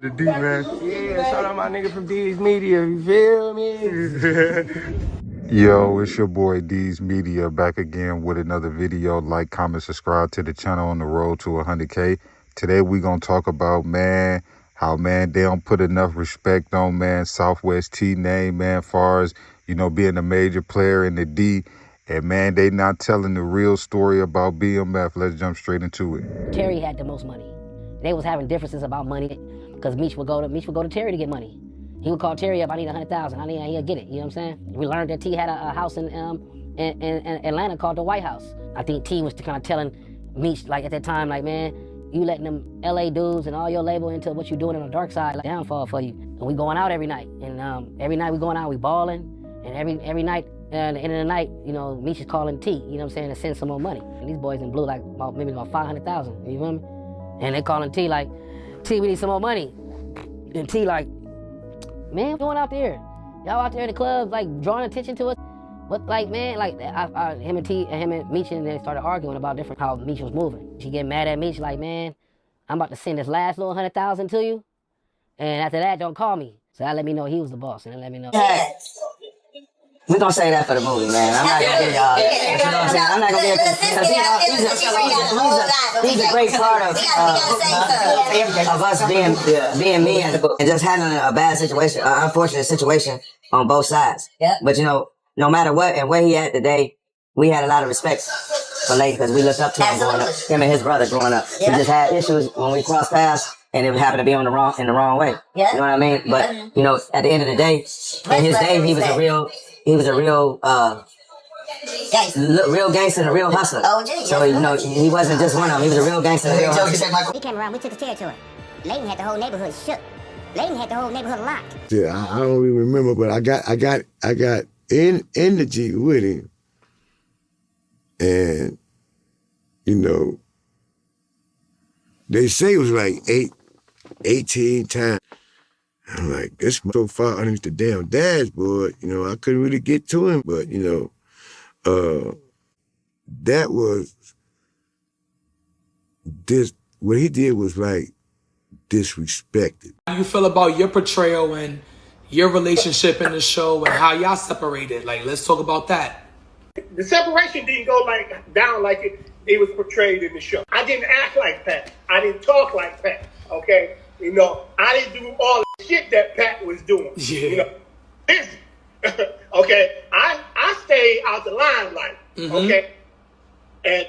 The D, man. Yeah, shout out my nigga from D's Media, you feel me? Yo, it's your boy D's Media back again with another video. Like, comment, subscribe to the channel on the road to 100K. Today we gonna talk about, man, how, man, they don't put enough respect on, man, Southwest T name, man, far as, you know, being a major player in the D. And, man, they not telling the real story about BMF. Let's jump straight into it. Terry had the most money. They was having differences about money because Meech would go to Terry to get money. He would call Terry up, I need 100,000. He'll get it. You know what I'm saying? We learned that T had a house in Atlanta called the White House. I think T was kind of telling Meech, like at that time, like, man, you letting them LA dudes and all your label into what you doing on the dark side, like downfall for you. And we going out every night. And every night we going out, we balling. And every night, at the end of the night, you know, Meech is calling T, you know what I'm saying, to send some more money. And these boys in blue like maybe about 500,000, you feel me? And they calling T like, T, we need some more money. And T like, man, what's going out there? Y'all out there in the clubs, like, drawing attention to us? What, like, man, like, him and Meech and they started arguing about how Meech was moving. She get mad at Meech like, man, I'm about to send this last little 100,000 to you, and after that, don't call me. So that let me know he was the boss, and that let me know. We're gonna say that for the movie, man. I'm not gonna give y'all, you know what I'm saying? I'm not gonna give he's a great part of us being me and just handling a bad situation, an unfortunate situation on both sides. But you know, no matter what and where he at today, we had a lot of respect for Layton because we looked up to him growing up, him and his brother growing up. We just had issues when we crossed paths. And it happened to be in the wrong way. You know what I mean? But, you know, at the end of the day, in his day, he was a real gangster and a real hustler. So, you know, he wasn't just one of them. He was a real gangster and a real hustler. He came around, we took his territory. Layton had the whole neighborhood shook. Layton had the whole neighborhood locked. Yeah, I don't even remember, but I got in the Jeep with him. And, you know, they say it was like 18 times. I'm like, this so far underneath the damn dashboard, you know, I couldn't really get to him, but, you know, that was what he did was like disrespected. How you feel about your portrayal and your relationship in the show and how y'all separated? Like, let's talk about that. The separation didn't go down like it was portrayed in the show. I didn't act like Pat. I didn't talk like Pat, okay? You know, I didn't do all the shit that Pat was doing. Yeah. You know, okay? I stayed out the limelight, okay? And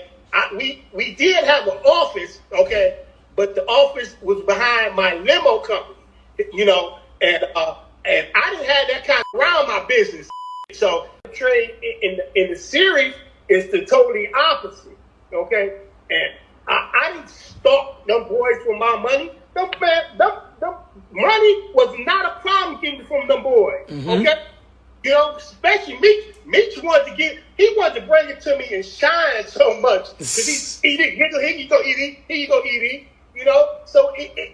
we did have an office, okay? But the office was behind my limo company, you know? And I didn't have that kind of around my business. So the trade in the series is the totally opposite, okay? And I didn't stalk them boys for my money. Them money was not a problem getting from them boys, okay? You know, especially Meech wanted to bring it to me and shine so much. Cause he didn't, here you go, Edie, you know? So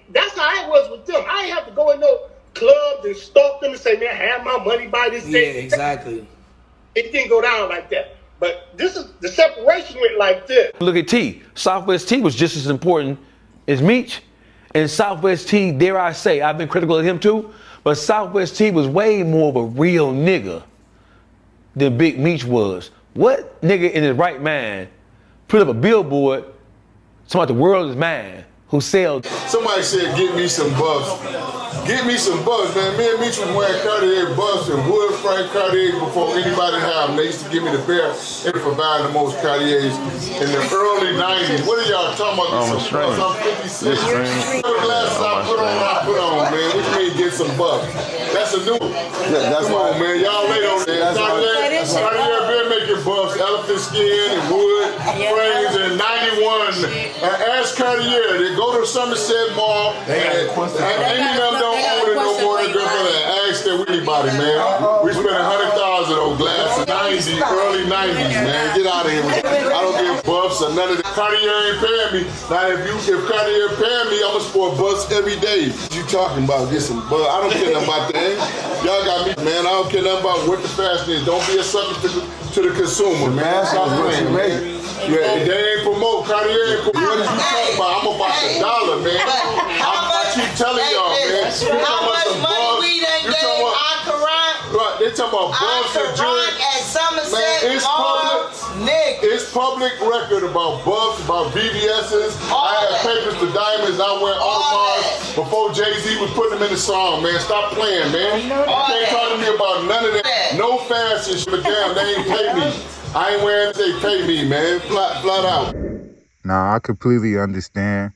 that's how it was with them. I didn't have to go in no clubs and stalk them and say, man, have my money by this day. Yeah, exactly. It didn't go down like that. But the separation went like this. Look at T. Southwest T was just as important as Meech. And Southwest T, dare I say, I've been critical of him too, but Southwest T was way more of a real nigga than Big Meech was. What nigga in his right mind put up a billboard talking about the world is mine, who sell? Somebody said, get me some buffs. Get me some buffs, man. Me and Meech was wearing Cartier buffs and wood frame Cartier before anybody had them. They used to give me the bear and provide the most Cartiers in the early 90s. What are y'all talking about? I'm 56. The glasses I put on, man. What you mean get some buffs? That's a new one. Come on, man. Y'all late on that. Cartier been making buffs, elephant skin and wood frames in 91. Ask Cartier. They go to Somerset Mall and any of them don't own it no more than good for that. Ask that anybody, man. We spent 100,000 on glasses, early 90s, man. Get out of here. I don't give buffs or none of that. Cartier ain't paying me. Now, if Cartier paying me, I'm gonna sport buffs every day. What you talking about? Get some buffs. I don't care nothing about that. Y'all got me, man. I don't care nothing about what the fashion is. Don't be a sucker to the consumer, man. Stop playing, man. Yeah, they ain't promote Cartier. What are you talking about? I'm about the dollar, man. keep telling y'all, man. How much money we done gave Ankaran? Right, they talking about Buffs and Jury. At Somerset, Man, it's public record about Buffs, about VVS's. I had papers to Diamonds. I went Audemars before Jay-Z was putting them in the song, man. Stop playing, man. You can't talk to me about none of that. No fashion shit, but damn, they ain't pay me. I ain't wearing it, they pay me, man. Flat out. Now, I completely understand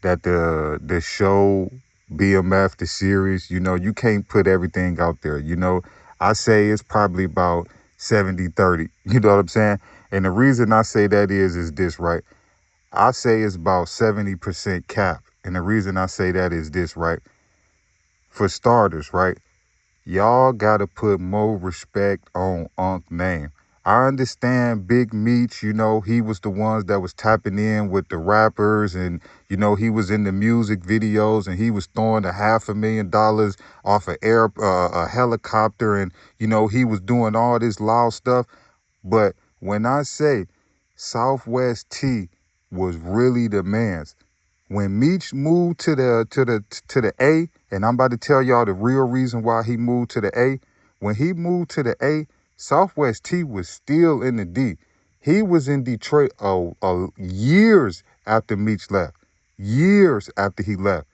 that the show, BMF, the series, you know, you can't put everything out there. You know, I say it's probably about 70-30. You know what I'm saying? And the reason I say that is this, right? I say it's about 70% cap. And the reason I say that is this, right? For starters, right? Y'all got to put more respect on Unk's name. I understand Big Meech, you know, he was the ones that was tapping in with the rappers and, you know, he was in the music videos and he was throwing $500,000 off a helicopter and, you know, he was doing all this loud stuff. But when I say Southwest T was really the man's, when Meech moved to the A, and I'm about to tell y'all the real reason why he moved to the A, when he moved to the A, Southwest T was still in the D. He was in Detroit years after Meech left. Years after he left.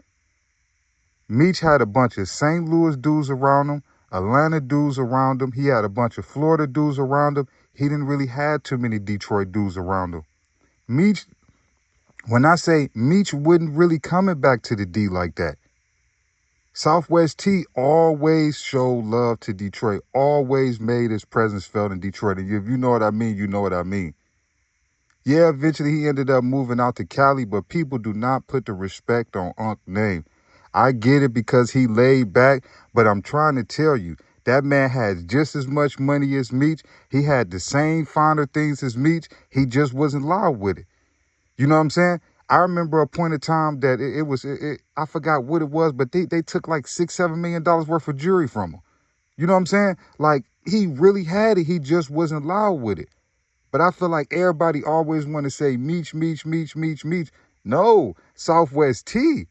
Meech had a bunch of St. Louis dudes around him, Atlanta dudes around him. He had a bunch of Florida dudes around him. He didn't really have too many Detroit dudes around him. Meech, when I say Meech wasn't really coming back to the D like that. Southwest T always showed love to Detroit, always made his presence felt in Detroit. And if you know what I mean, you know what I mean. Yeah, eventually he ended up moving out to Cali, but people do not put the respect on Unk's name. I get it because he laid back, but I'm trying to tell you, that man has just as much money as Meech. He had the same finer things as Meech. He just wasn't loud with it. You know what I'm saying? I remember a point in time that it was I forgot what it was, but they took like $6-7 million worth of jewelry from him. You know what I'm saying? Like, he really had it. He just wasn't loud with it. But I feel like everybody always want to say Meech. No, Southwest T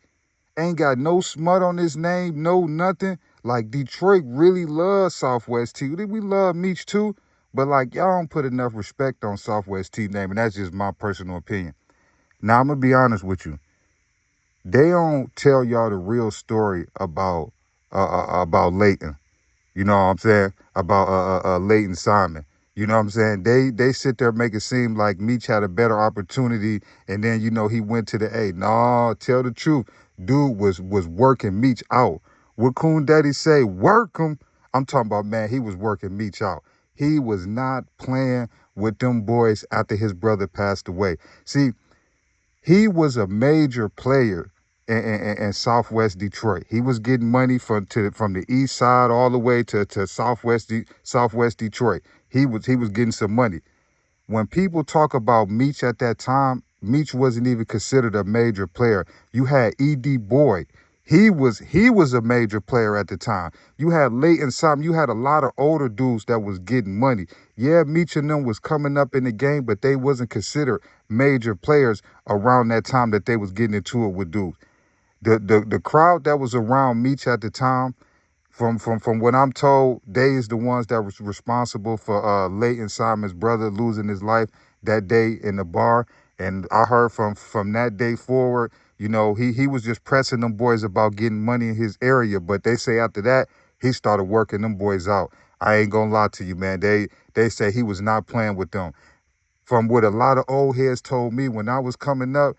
ain't got no smut on his name, no nothing. Like, Detroit really loves Southwest T. We love Meech too, but like, y'all don't put enough respect on Southwest T name, and that's just my personal opinion. Now, I'm going to be honest with you. They don't tell y'all the real story about Layton. You know what I'm saying? About Layton Simon. You know what I'm saying? They sit there and make it seem like Meech had a better opportunity and then, you know, he went to the A. No, tell the truth. Dude was working Meech out. What Coon Daddy say, work him. I'm talking about, man, he was working Meech out. He was not playing with them boys after his brother passed away. See, he was a major player in Southwest Detroit. He was getting money from the east side all the way to Southwest Detroit. He was getting some money. When people talk about Meech at that time, Meech wasn't even considered a major player. You had E.D. Boyd. He was a major player at the time. You had Layton Simon. You had a lot of older dudes that was getting money. Yeah, Meech and them was coming up in the game, but they wasn't considered major players around that time that they was getting into it with dudes. The crowd that was around Meech at the time, from what I'm told, they is the ones that was responsible for Layton Simon's brother losing his life that day in the bar. And I heard from that day forward, you know, he was just pressing them boys about getting money in his area. But they say after that, he started working them boys out. I ain't gonna lie to you, man. They say he was not playing with them. From what a lot of old heads told me when I was coming up,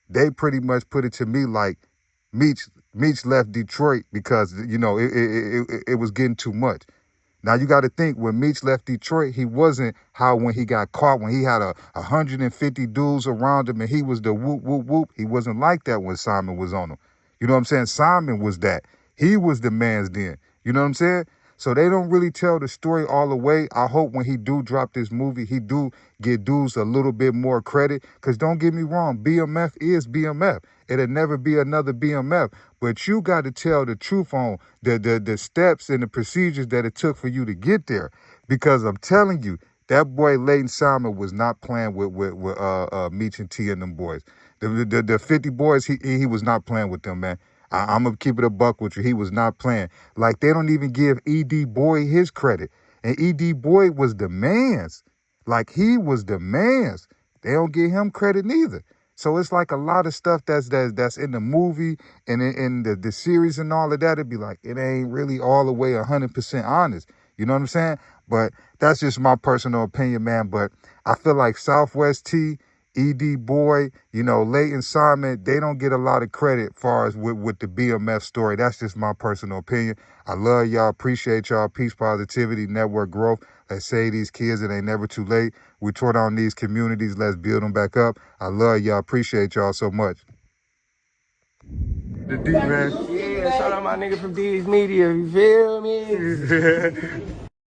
they pretty much put it to me like Meech left Detroit because, you know, it was getting too much. Now, you got to think, when Meech left Detroit, he wasn't how when he got caught, when he had 150 dudes around him and he was the whoop, whoop, whoop. He wasn't like that when Simon was on him. You know what I'm saying? Simon was that. He was the man's then. You know what I'm saying? So they don't really tell the story all the way. I hope when he do drop this movie, he do get dudes a little bit more credit. Because don't get me wrong, BMF is BMF. It'll never be another BMF. But you got to tell the truth on the steps and the procedures that it took for you to get there. Because I'm telling you, that boy Layton Simon was not playing with Meech and T and them boys. The 50 boys, he was not playing with them, man. I'm gonna keep it a buck with you. He was not playing. Like, they don't even give E.D. Boy his credit. And E.D. Boy was the man's. Like, he was the man's. They don't give him credit neither. So it's like a lot of stuff that's in the movie and in the series and all of that. It'd be like, it ain't really all the way 100% honest. You know what I'm saying? But that's just my personal opinion, man. But I feel like Southwest T, E.D. Boy, Layton Simon, they don't get a lot of credit as far as with the BMF story. That's just my personal opinion. I love y'all. Appreciate y'all. Peace, positivity, network growth. Let's save these kids. It ain't never too late. We tore down these communities. Let's build them back up. I love y'all. Appreciate y'all so much. The D, man. Yeah, shout out my nigga from D's Media. You feel me?